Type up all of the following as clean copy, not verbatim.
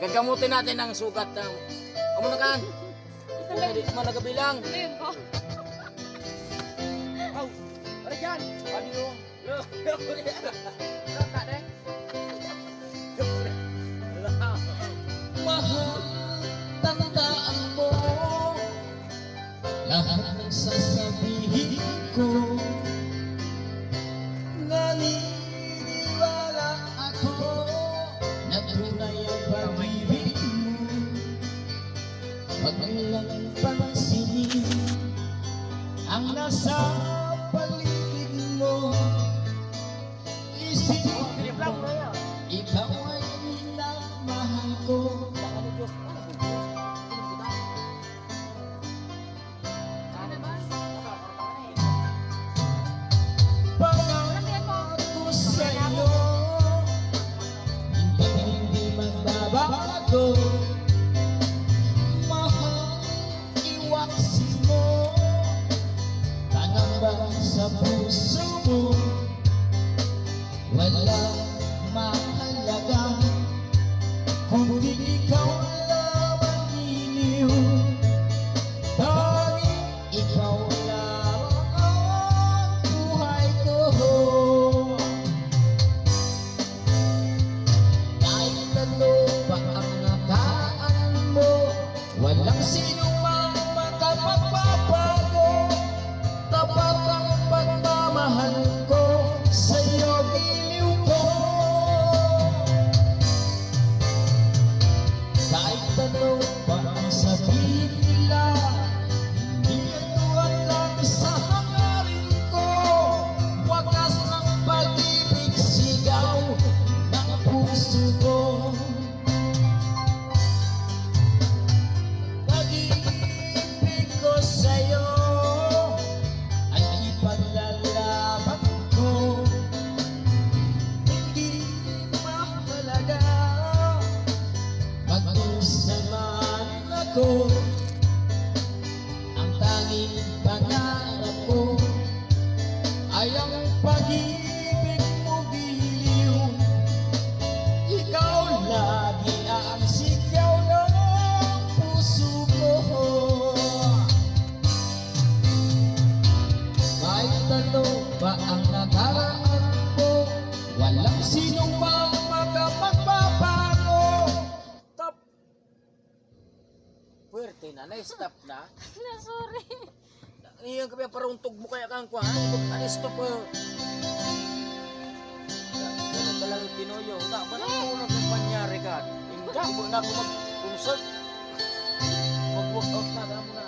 Gagamutin natin ang sugat ng... Amo na kan. Hindi mo nagabilang. Ayun ko. Aw, ano dyan? Ano yun? Mahal, tandaan mo lahat ng sasabihin ko. Naniniwala ako na tunay ang pag-ibig mo. Pag lang pansinin ang nasa paligid mo, isip mo ikaw ay nagmahal ko. Pangako sa'yo, hindi magbabago. Mahal, iwasin mo pangamba sa puso mo. Walang mahalaga kundi ikaw lang ang iliw. Tanging ikaw lang ang buhay ko. Kahit ano pa ang nakaan mo, walang sinumang makapagbabago. Tapat ang pagmamahal ko sa'yo, giliw ko. Kahit ano pa ang sabihin nila, hindi ito lang sa hangarin ko. Wakas ng pag-ibig, sigaw ng puso ko. Pag-ibig ko sa'yo ay ipaglalaban ko. Hindi mahalaga mag-usaman ako. Ang tanging pangarap ko ay ang pag-ibig mo, giliw. Ikaw lagi ang sigaw ng puso ko. Kahit ano ba ang nakaraan mo, walang sinumang makapagbabago. Stop! Puwerte na, na-stop na. Na, sorry. Iyan kami paruntog mo kaya kang kuhan. Ano stop po? Wala ka lang tinoyo. Da, ba na ako nagpapanyari ka? Hindi, ba na ako mag-concert? Mag-walk out na, damo na.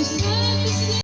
isa't isa.